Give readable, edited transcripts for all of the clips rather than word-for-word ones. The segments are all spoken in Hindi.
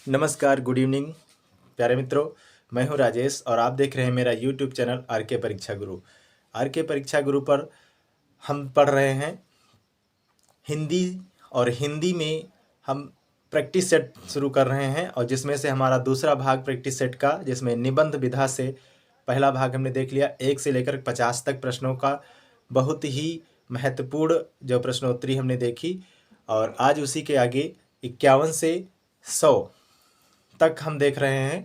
नमस्कार, गुड इवनिंग प्यारे मित्रों। मैं हूं राजेश और आप देख रहे हैं मेरा यूट्यूब चैनल आर के परीक्षा गुरु। आर के परीक्षा गुरु पर हम पढ़ रहे हैं हिंदी, और हिंदी में हम प्रैक्टिस सेट शुरू कर रहे हैं, और जिसमें से हमारा दूसरा भाग प्रैक्टिस सेट का, जिसमें निबंध विधा से पहला भाग हमने देख लिया। 1 से लेकर 50 तक प्रश्नों का बहुत ही महत्वपूर्ण जो प्रश्नोत्तरी हमने देखी, और आज उसी के आगे 51 से 100 तक हम देख रहे हैं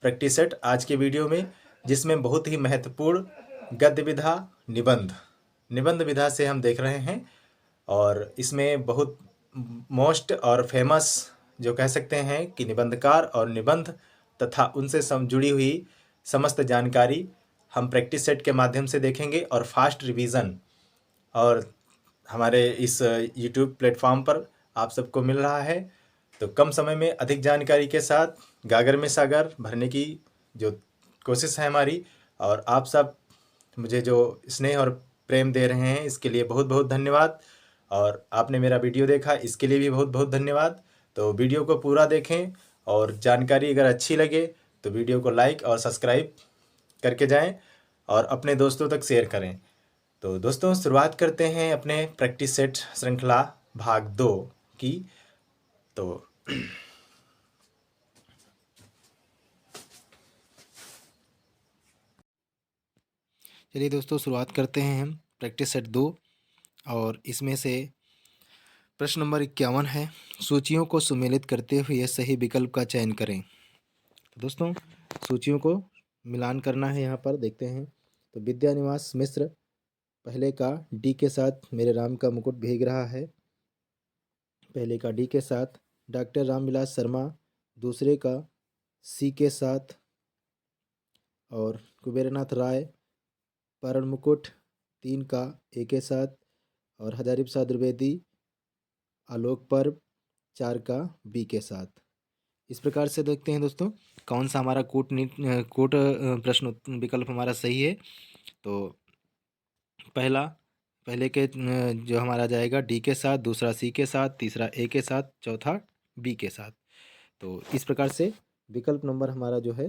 प्रैक्टिस सेट आज के वीडियो में, जिसमें बहुत ही महत्वपूर्ण गद्य विधा, निबंध विधा से हम देख रहे हैं। और इसमें बहुत मोस्ट और फेमस जो कह सकते हैं कि निबंधकार और निबंध तथा उनसे जुड़ी हुई समस्त जानकारी हम प्रैक्टिस सेट के माध्यम से देखेंगे, और फास्ट रिवीजन और हमारे इस यूट्यूब प्लेटफॉर्म पर आप सबको मिल रहा है। तो कम समय में अधिक जानकारी के साथ गागर में सागर भरने की जो कोशिश है हमारी, और आप सब मुझे जो स्नेह और प्रेम दे रहे हैं इसके लिए बहुत बहुत धन्यवाद, और आपने मेरा वीडियो देखा इसके लिए भी बहुत बहुत धन्यवाद। तो वीडियो को पूरा देखें, और जानकारी अगर अच्छी लगे तो वीडियो को लाइक और सब्सक्राइब करके जाएं, और अपने दोस्तों तक शेयर करें। तो दोस्तों, शुरुआत करते हैं अपने प्रैक्टिस सेट श्रृंखला भाग 2 की। तो चलिए दोस्तों, शुरुआत करते हैं हम प्रैक्टिस सेट 2, और इसमें से प्रश्न नंबर 51 है। सूचियों को सुमेलित करते हुए सही विकल्प का चयन करें। तो दोस्तों, सूचियों को मिलान करना है। यहाँ पर देखते हैं तो विद्यानिवास मिश्र पहले का डी के साथ मेरे राम का मुकुट भीग रहा है, पहले का डी के साथ। डॉक्टर रामविलास शर्मा दूसरे का सी के साथ, और कुबेरनाथ राय परण मुकुट 3 का ए के साथ, और हजारी प्रसाद द्विवेदी आलोक पर्व 4 का बी के साथ। इस प्रकार से देखते हैं दोस्तों कौन सा हमारा कूट प्रश्न विकल्प हमारा सही है। तो पहले के जो हमारा जाएगा डी के साथ, दूसरा सी के साथ, तीसरा ए के साथ, चौथा बी के साथ। तो इस प्रकार से विकल्प नंबर हमारा जो है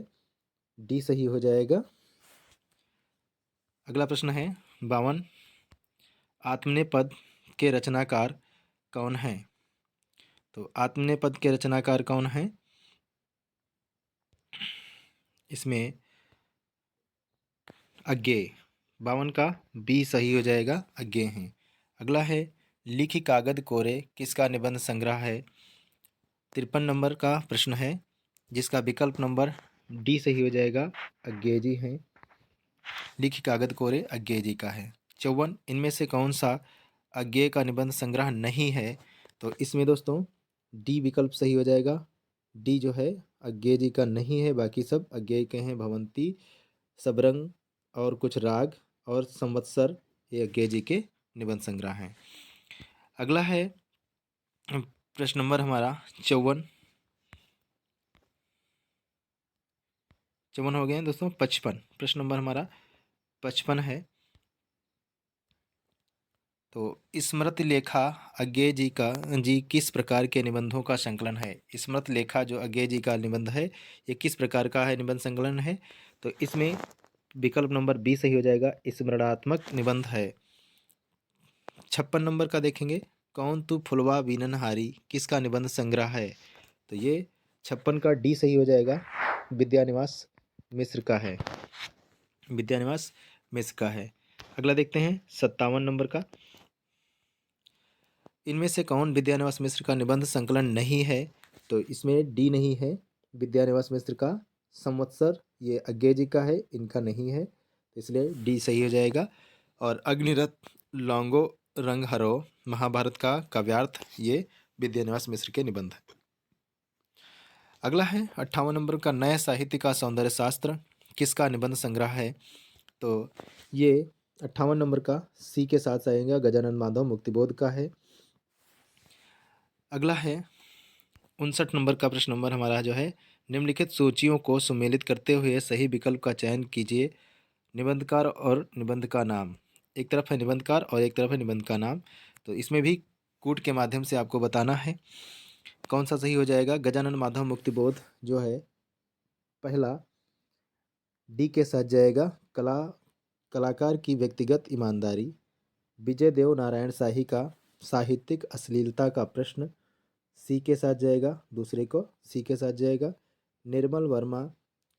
डी सही हो जाएगा। अगला प्रश्न है 52। आत्मनेपद के रचनाकार कौन है? तो आत्मनेपद के रचनाकार कौन है? इसमें अज्ञेय, 52 का बी सही हो जाएगा, अज्ञेय हैं। अगला है लिखि कागद कोरे किसका निबंध संग्रह है? 53 नंबर का प्रश्न है, जिसका विकल्प नंबर डी सही हो जाएगा, अज्ञेय जी हैं। लिखि कागद कोरे अज्ञेय जी का है। 54, इनमें से कौन सा अज्ञेय का निबंध संग्रह नहीं है? तो इसमें दोस्तों डी विकल्प सही हो जाएगा। डी जो है अज्ञेय जी का नहीं है, बाकी सब अज्ञेय के हैं। भवंती, सबरंग और कुछ राग और संवत्सर, ये अज्ञेय जी के निबंध संग्रह हैं। अगला है प्रश्न नंबर हमारा 54 हो गए हैं दोस्तों। 55 प्रश्न नंबर हमारा 55 है। तो स्मृति लेखा अज्ञेय जी किस प्रकार के निबंधों का संकलन है? स्मृति लेखा जो अज्ञेय जी का निबंध है, ये किस प्रकार का है निबंध संकलन है? तो इसमें विकल्प नंबर बी सही हो जाएगा, स्मरणात्मक निबंध है। 56 नंबर का देखेंगे, कौन तू फुलवा बीननहारी किसका निबंध संग्रह है? तो ये 56 का डी सही हो जाएगा, विद्यानिवास मिश्र का है। विद्यानिवास मिश्र का है। अगला देखते हैं 57 नंबर का, इनमें से कौन विद्यानिवास मिश्र का निबंध संकलन नहीं है? तो इसमें डी नहीं है, विद्यानिवास मिश्र का संवत्सर, ये अज्ञेय जी का है, इनका नहीं है, तो इसलिए डी सही हो जाएगा। और अग्निरथ लौंगो रंग हरो महाभारत का काव्यार्थ, ये विद्यानिवास मिश्र के निबंध है। अगला है 58 नंबर का, नए साहित्य का सौंदर्य शास्त्र किसका निबंध संग्रह है? तो ये 58 नंबर का सी के साथ आएगा, गजानन माधव मुक्तिबोध का है। अगला है 59 नंबर का प्रश्न नंबर हमारा जो है, निम्नलिखित सूचियों को सुमेलित करते हुए सही विकल्प का चयन कीजिए। निबंधकार और निबंध का नाम, एक तरफ है निबंधकार और एक तरफ है निबंध का नाम, तो इसमें भी कूट के माध्यम से आपको बताना है। कौन सा सही हो जाएगा? गजानन माधव मुक्तिबोध जो है पहला डी के साथ जाएगा। कलाकार की व्यक्तिगत ईमानदारी। विजय देव नारायण शाही का साहित्यिक अश्लीलता का प्रश्न सी के साथ जाएगा, दूसरे को सी के साथ जाएगा। निर्मल वर्मा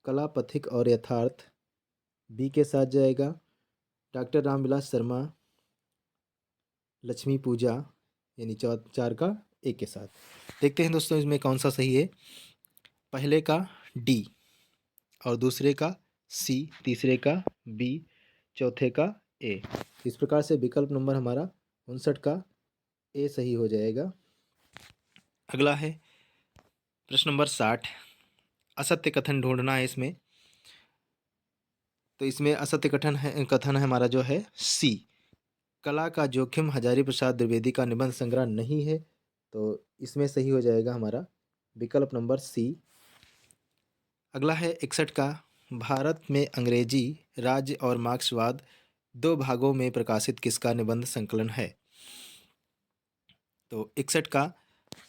कला पथिक और यथार्थ बी के साथ जाएगा। डॉक्टर रामविलास शर्मा लक्ष्मी पूजा यानी चार का ए के साथ। देखते हैं दोस्तों इसमें कौन सा सही है। पहले का डी और दूसरे का सी, तीसरे का बी, चौथे का ए। इस प्रकार से विकल्प नंबर हमारा 59 का ए सही हो जाएगा। अगला है प्रश्न नंबर 60। असत्य कथन ढूंढना है इसमें। तो इसमें असत्य कथन है हमारा जो है सी। कला का जोखिम हजारी प्रसाद द्विवेदी का निबंध संग्रह नहीं है, तो इसमें सही हो जाएगा हमारा विकल्प नंबर सी। अगला है 61 का भारत में अंग्रेजी राज्य और मार्क्सवाद 2 भागों में प्रकाशित किसका निबंध संकलन है? तो 61 का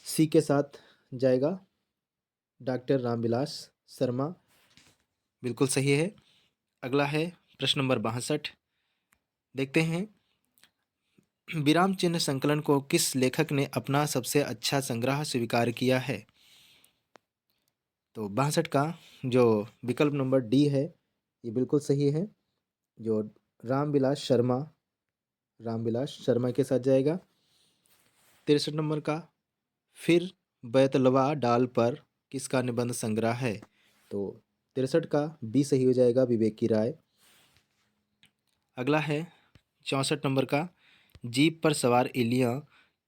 सी के साथ जाएगा। डॉक्टर रामविलास शर्मा बिल्कुल सही है। अगला है प्रश्न नंबर 62। देखते हैं विराम चिन्ह संकलन को किस लेखक ने अपना सबसे अच्छा संग्रह स्वीकार किया है? तो 62 का जो विकल्प नंबर डी है ये बिल्कुल सही है, जो रामविलास शर्मा के साथ जाएगा। 63 नंबर का फिर बैतलवा डाल पर किसका निबंध संग्रह है? तो 63 का बी सही हो जाएगा, विवेकी राय। अगला है 64 नंबर का जीप पर सवार इलियां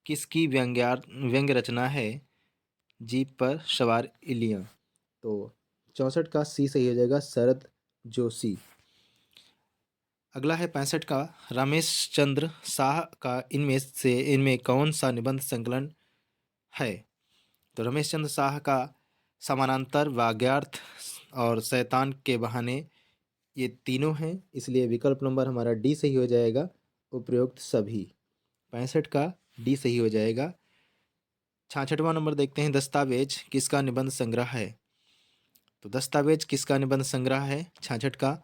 किसकी व्यंग्य रचना है? जीप पर सवार इलियां, तो 64 का सी सही हो जाएगा, शरद जोशी। अगला है 65 का रमेश चंद्र शाह का इनमें कौन सा निबंध संकलन है? तो रमेश चंद्र शाह का समानांतर, वाग्यार्थ और शैतान के बहाने ये तीनों हैं, इसलिए विकल्प नंबर हमारा डी सही हो जाएगा, उपरोक्त सभी। 65 का डी सही हो जाएगा। 66वां नंबर देखते हैं दस्तावेज किसका निबंध संग्रह है? तो दस्तावेज किसका निबंध संग्रह है 66 का?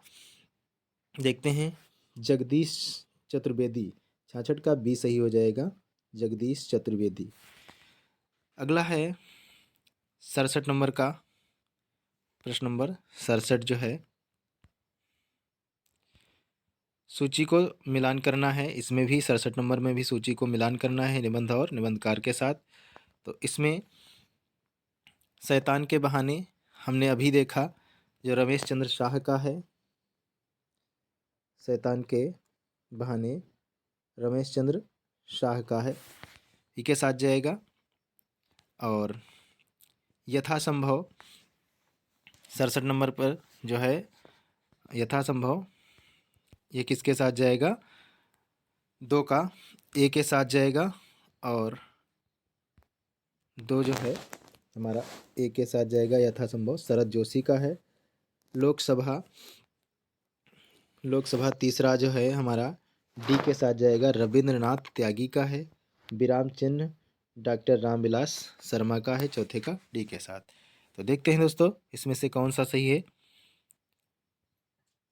देखते हैं जगदीश चतुर्वेदी। 66 का बी सही हो जाएगा, जगदीश चतुर्वेदी। अगला है 67 नंबर का प्रश्न नंबर 67 जो है सूची को मिलान करना है। इसमें भी 67 नंबर में भी सूची को मिलान करना है निबंध और निबंधकार के साथ। तो इसमें शैतान के बहाने हमने अभी देखा जो रमेश चंद्र शाह का है। शैतान के बहाने रमेश चंद्र शाह का है, ई के साथ जाएगा। और यथासंभव 67 नंबर पर जो है यथासंभव ये किसके साथ जाएगा? 2 का ए के साथ जाएगा और 2 जो है हमारा ए के साथ जाएगा, यथासंभव शरद जोशी का है। लोकसभा तीसरा जो है हमारा डी के साथ जाएगा, रविंद्रनाथ त्यागी का है। विराम चिन्ह डॉक्टर रामविलास शर्मा का है, चौथे का डी के साथ। तो देखते हैं दोस्तों इसमें से कौन सा सही है।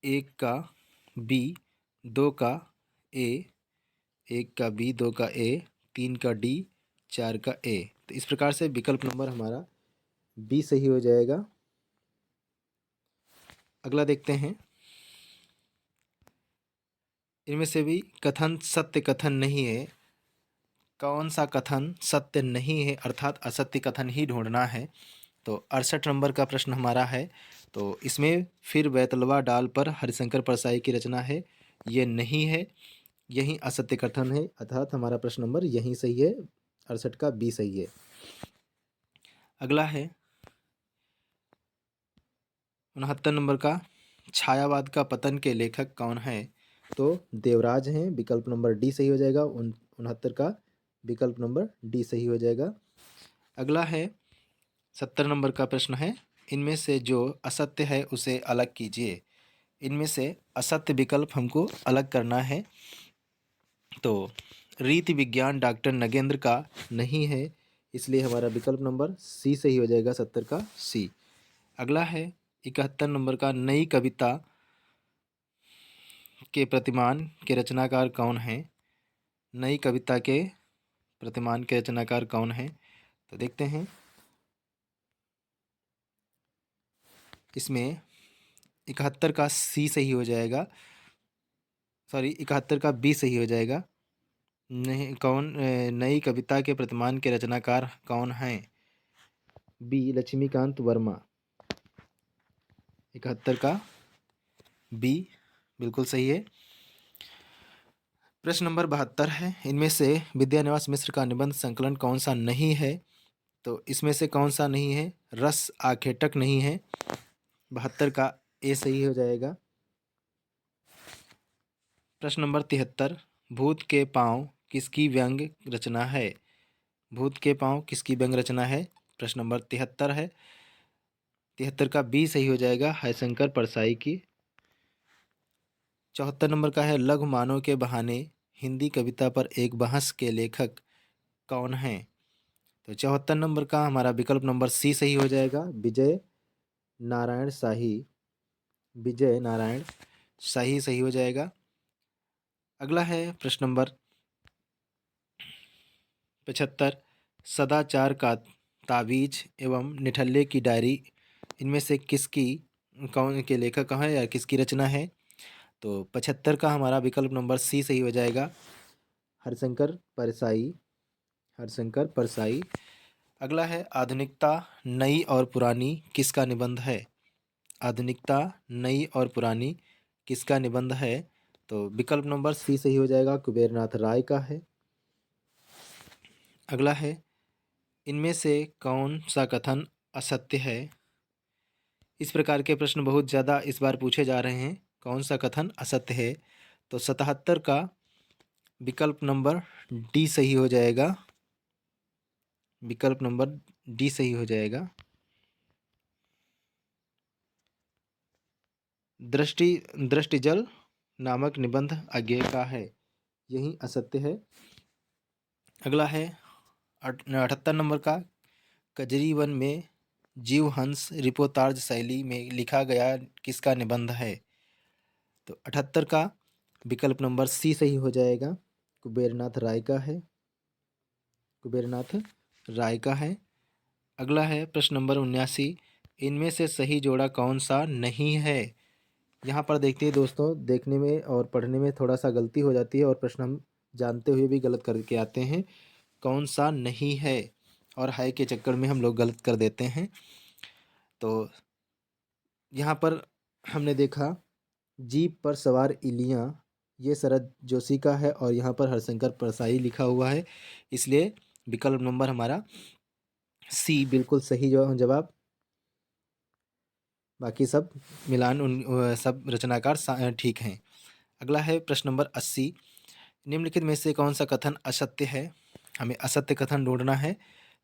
1 का बी, 2 का ए, 1 का बी, 2 का ए, 3 का डी, 4 का ए। तो इस प्रकार से विकल्प नंबर हमारा बी सही हो जाएगा। अगला देखते हैं इनमें से भी कथन सत्य कथन नहीं है, कौन सा कथन सत्य नहीं है अर्थात असत्य कथन ही ढूंढना है। तो 68 नंबर का प्रश्न हमारा है। तो इसमें फिर बैतलवा डाल पर हरिशंकर परसाई की रचना है, ये नहीं है, यही असत्य कथन है, अर्थात हमारा प्रश्न नंबर यही सही है, 68 का बी सही है। अगला है 69 नंबर का छायावाद का पतन के लेखक कौन है? तो देवराज हैं, विकल्प नंबर डी सही हो जाएगा। 69 का विकल्प नंबर डी सही हो जाएगा। अगला है 70 नंबर का प्रश्न है इनमें से जो असत्य है उसे अलग कीजिए। इनमें से असत्य विकल्प हमको अलग करना है। तो रीति विज्ञान डॉक्टर नगेंद्र का नहीं है, इसलिए हमारा विकल्प नंबर सी सही हो जाएगा, 70 का सी। अगला है 71 नंबर का, नई कविता के प्रतिमान के रचनाकार कौन है? नई कविता के प्रतिमान के रचनाकार कौन है? तो देखते हैं, इसमें 71 का सी सही हो जाएगा, सॉरी 71 का बी सही हो जाएगा। नहीं, नई कविता के प्रतिमान के रचनाकार कौन हैं? बी लक्ष्मीकांत वर्मा। 71 का बी बिल्कुल सही है। प्रश्न नंबर 72 है, इनमें से विद्यानिवास मिश्र का निबंध संकलन कौन सा नहीं है? तो इसमें से कौन सा नहीं है? रस आखेटक नहीं है। 72 का ए सही हो जाएगा। प्रश्न नंबर 73, भूत के पाँव किसकी व्यंग रचना है? भूत के पाँव किसकी व्यंग रचना है? प्रश्न नंबर 73 है। 73 का बी सही हो जाएगा, हरिशंकर परसाई की। 74 नंबर का है, लघु मानव के बहाने हिंदी कविता पर एक बहस के लेखक कौन हैं? तो 74 नंबर का हमारा विकल्प नंबर सी सही हो जाएगा, विजय नारायण शाही। विजय नारायण शाही सही हो जाएगा। अगला है प्रश्न नंबर 75, सदाचार का तावीज एवं निठल्ले की डायरी इनमें से किसकी कौन के लेखक है या किसकी रचना है? तो 75 का हमारा विकल्प नंबर सी सही हो जाएगा, हरिशंकर परसाई। हरिशंकर परसाई। अगला है, आधुनिकता नई और पुरानी किसका निबंध है? आधुनिकता नई और पुरानी किसका निबंध है? तो विकल्प नंबर सी सही हो जाएगा, कुबेरनाथ राय का है। अगला है, इनमें से कौन सा कथन असत्य है? इस प्रकार के प्रश्न बहुत ज़्यादा इस बार पूछे जा रहे हैं, कौन सा कथन असत्य है? तो 77 का विकल्प नंबर डी सही हो जाएगा, विकल्प नंबर डी सही हो जाएगा। दृष्टिजल नामक निबंध अज्ञेय का है, यही असत्य है। अगला है 78 नंबर का, कजरी वन में जीवहंस रिपोर्ताज शैली में लिखा गया किसका निबंध है? तो 78 का विकल्प नंबर सी सही हो जाएगा, कुबेरनाथ राय का है। कुबेरनाथ राय का है। अगला है प्रश्न नंबर 79, इनमें से सही जोड़ा कौन सा नहीं है? यहाँ पर देखते हैं दोस्तों, देखने में और पढ़ने में थोड़ा सा गलती हो जाती है और प्रश्न हम जानते हुए भी गलत करके आते हैं। कौन सा नहीं है और है के चक्कर में हम लोग गलत कर देते हैं। तो यहाँ पर हमने देखा, जीप पर सवार इलियाँ, ये शरद जोशी का है और यहाँ पर हरिशंकर परसाई लिखा हुआ है, इसलिए विकल्प नंबर हमारा सी बिल्कुल सही जवाब। बाकी सब मिलान सब रचनाकार ठीक हैं। अगला है प्रश्न नंबर 80, निम्नलिखित में से कौन सा कथन असत्य है? हमें असत्य कथन ढूंढना है।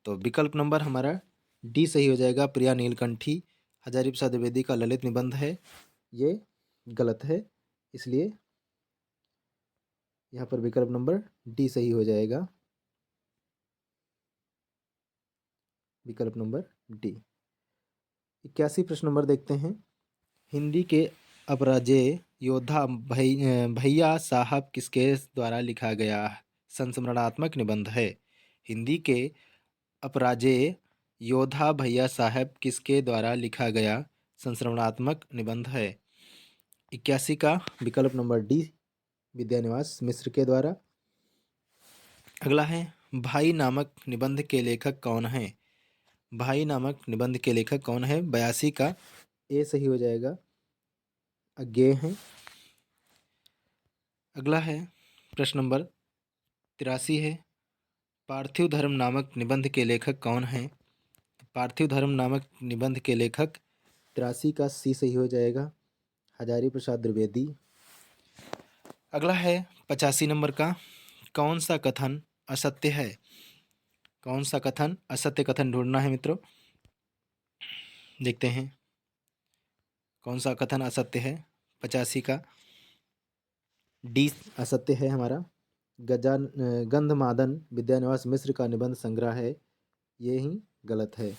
तो विकल्प नंबर हमारा डी सही हो जाएगा, प्रिया नीलकंठी हजारी प्रसाद द्विवेदी का ललित निबंध है, ये गलत है, इसलिए यहाँ पर विकल्प नंबर डी सही हो जाएगा, विकल्प नंबर डी। 81 प्रश्न नंबर देखते हैं, हिंदी के अपराजेय योद्धा भैया साहब किसके द्वारा लिखा गया संस्मरणात्मक निबंध है? हिंदी के अपराजेय योद्धा भैया साहब किसके द्वारा लिखा गया संस्मरणात्मक निबंध है? 81 का विकल्प नंबर डी, विद्यानिवास मिश्र के द्वारा। अगला है, भाई नामक निबंध के लेखक कौन है? भाई नामक निबंध के लेखक कौन है? 82 का ए सही हो जाएगा, अज्ञेय हैं। अगला है प्रश्न नंबर 83 है, पार्थिव धर्म नामक निबंध के लेखक कौन हैं? पार्थिव धर्म नामक निबंध के लेखक 83 का सी सही हो जाएगा, हजारी प्रसाद द्विवेदी। अगला है 85 नंबर का, कौन सा कथन असत्य है? कौन सा कथन असत्य कथन ढूंढना है मित्रों, देखते हैं कौन सा कथन असत्य है। 85 का डी असत्य है हमारा, गंधमादन विद्यानिवास मिश्र का निबंध संग्रह है, ये ही गलत है।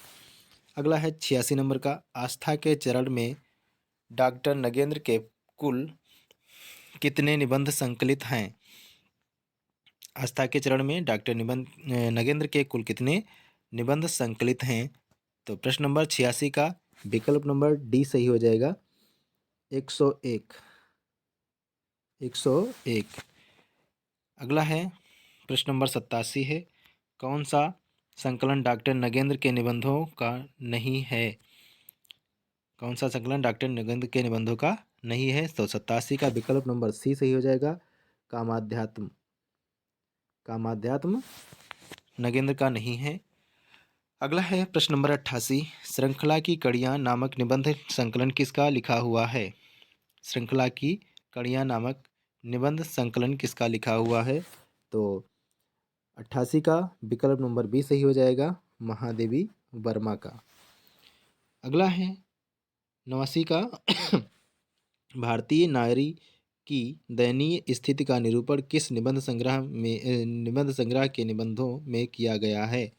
अगला है 86 नंबर का, आस्था के चरण में डॉक्टर नगेंद्र के कुल कितने निबंध संकलित हैं? आस्था के चरण में डॉक्टर नगेंद्र के कुल कितने निबंध संकलित हैं? तो प्रश्न नंबर 86 का विकल्प नंबर डी सही हो जाएगा, 101। 101। अगला है प्रश्न नंबर 87 है, कौन सा संकलन डॉक्टर नगेंद्र के निबंधों का नहीं है? कौन सा संकलन डॉक्टर नगेंद्र के निबंधों का नहीं है? तो 87 का विकल्प नंबर सी सही हो जाएगा, कामाध्यात्म। कामाध्यात्म नगेंद्र का नहीं है। अगला है प्रश्न नंबर 88, श्रृंखला की कड़ियाँ नामक निबंध संकलन किसका लिखा हुआ है? श्रृंखला की कड़ियाँ नामक निबंध संकलन किसका लिखा हुआ है? तो 88 का विकल्प नंबर बी सही हो जाएगा, महादेवी वर्मा का। अगला है 89 का भारतीय नारी की दयनीय स्थिति का निरूपण किस निबंध संग्रह के निबंधों में किया गया है?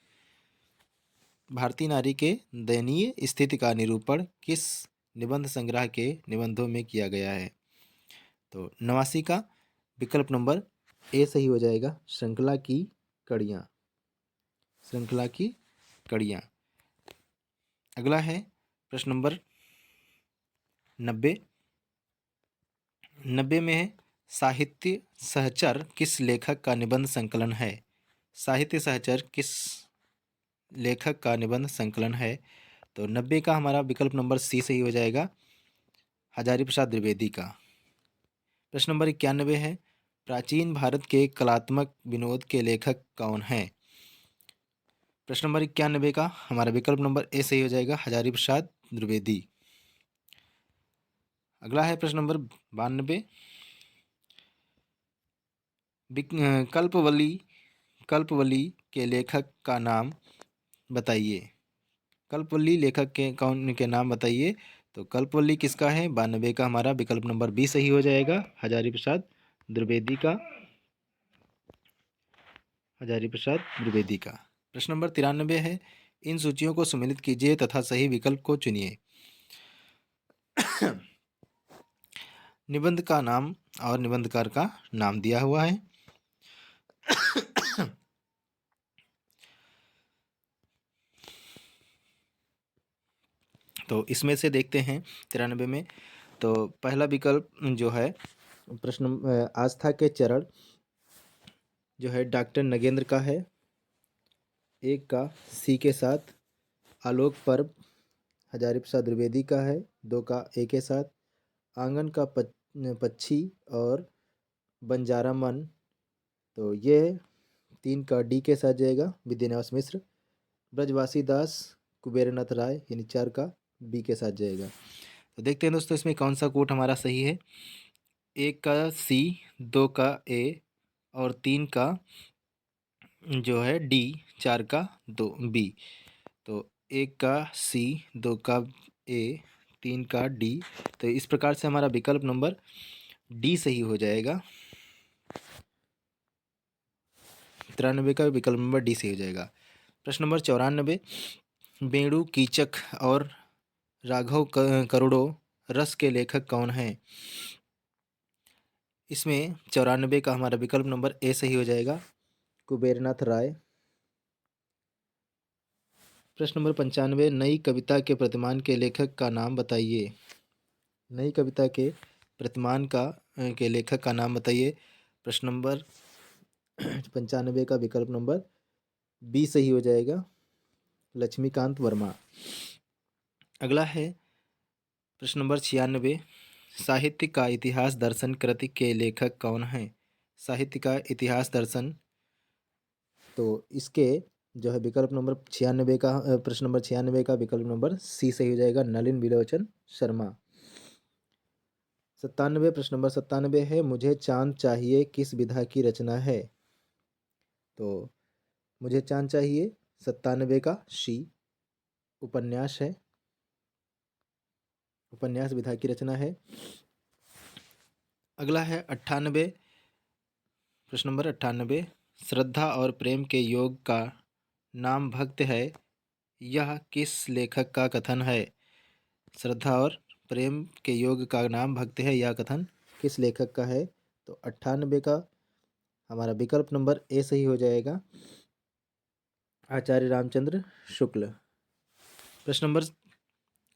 भारतीय नारी के दयनीय स्थिति का निरूपण किस निबंध संग्रह के निबंधों में किया गया है? तो 89 का विकल्प नंबर ए सही हो जाएगा, श्रृंखला की कड़ियाँ। श्रृंखला की कड़ियाँ। अगला है प्रश्न नंबर 90। 90 में है, साहित्य सहचर किस लेखक का निबंध संकलन है? साहित्य सहचर किस लेखक का निबंध संकलन है? तो 90 का हमारा विकल्प नंबर सी सही हो जाएगा, हजारी प्रसाद द्विवेदी का। प्रश्न नंबर 91 है, प्राचीन भारत के कलात्मक विनोद के लेखक कौन हैं? प्रश्न नंबर 91 का हमारा विकल्प नंबर ए सही हो जाएगा, हजारी प्रसाद द्विवेदी। अगला है प्रश्न नंबर 92, कल्पवली के लेखक का नाम बताइए। कल्पवली लेखक के कौन के नाम बताइए? तो कल्पवली किसका है? 92 का हमारा विकल्प नंबर बी सही हो जाएगा, हजारी प्रसाद द्विवेदी का। हजारी प्रसाद द्विवेदी का। प्रश्न नंबर 93 है, इन सूचियों को सम्मिलित कीजिए तथा सही विकल्प को चुनिए। निबंध का नाम और निबंधकार का नाम दिया हुआ है। तो इसमें से देखते हैं 93 में, तो पहला विकल्प जो है प्रश्न आस्था के चरण जो है डॉक्टर नगेंद्र का है, एक का सी के साथ, आलोक पर्व हजारी प्रसाद द्विवेदी का है, दो का ए के साथ, आंगन का पक्षी और बंजारा मन, तो ये तीन का डी के साथ जाएगा, विद्यानिवास मिश्र, ब्रजवासी दास कुबेरनाथ राय, यानी चार का बी के साथ जाएगा। तो देखते हैं दोस्तों इसमें कौन सा कोट हमारा सही है। एक का सी, दो का ए और तीन का जो है डी, चार का दो बी। तो एक का सी, दो का ए, तीन का डी, तो इस प्रकार से हमारा विकल्प नंबर डी सही हो जाएगा। 93 का विकल्प नंबर डी सही हो जाएगा। प्रश्न नंबर 94, बेणु कीचक और राघव करोड़ों रस के लेखक कौन हैं? इसमें 94 का हमारा विकल्प नंबर ए सही हो जाएगा, कुबेरनाथ राय। प्रश्न नंबर 95, नई कविता के प्रतिमान के लेखक का नाम बताइए। नई कविता के प्रतिमान के लेखक का नाम बताइए। प्रश्न नंबर 95 का विकल्प नंबर बी सही हो जाएगा, लक्ष्मीकांत वर्मा। अगला है प्रश्न नंबर 96, साहित्य का इतिहास दर्शन कृति के लेखक कौन हैं? साहित्य का इतिहास दर्शन, तो इसके जो है विकल्प नंबर 96 का प्रश्न नंबर 96 का विकल्प नंबर सी सही हो जाएगा, नलिन विलोचन शर्मा। 97, प्रश्न नंबर 97 है, मुझे चांद चाहिए किस विधा की रचना है? तो मुझे चांद चाहिए 97 का सी, उपन्यास है, उपन्यास विधा की रचना है। अगला है 98, प्रश्न नंबर 98, श्रद्धा और प्रेम के योग का नाम भक्त है, यह किस लेखक का कथन है? श्रद्धा और प्रेम के योग का नाम भक्त है, यह कथन किस लेखक का है? तो 98 का हमारा विकल्प नंबर ए सही हो जाएगा, आचार्य रामचंद्र शुक्ल। प्रश्न नंबर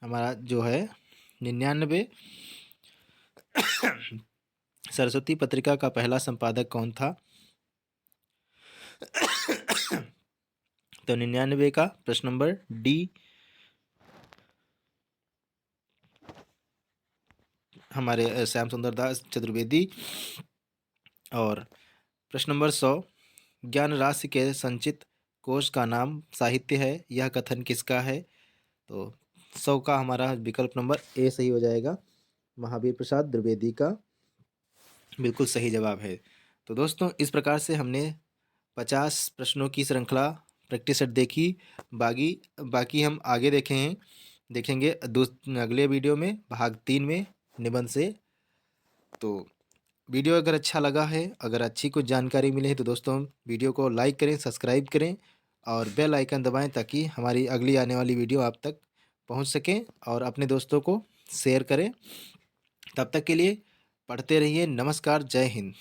हमारा जो है 99, सरस्वती पत्रिका का पहला संपादक कौन था? तो 99 का प्रश्न नंबर डी हमारे श्याम सुंदर दास चतुर्वेदी। और प्रश्न नंबर 100, ज्ञान राशि के संचित कोश का नाम साहित्य है, यह कथन किसका है? तो 100 का हमारा विकल्प नंबर ए सही हो जाएगा, महावीर प्रसाद द्विवेदी का बिल्कुल सही जवाब है। तो दोस्तों इस प्रकार से हमने 50 प्रश्नों की श्रृंखला प्रैक्टिस सेट देखी। बाकी हम आगे देखेंगे अगले वीडियो में भाग 3 में निबंध से। तो वीडियो अगर अच्छा लगा है, अगर अच्छी कुछ जानकारी मिले है तो दोस्तों वीडियो को लाइक करें, सब्सक्राइब करें और बेल आइकन दबाएं ताकि हमारी अगली आने वाली वीडियो आप तक पहुंच सके, और अपने दोस्तों को शेयर करें। तब तक के लिए पढ़ते रहिए। नमस्कार, जय हिंद।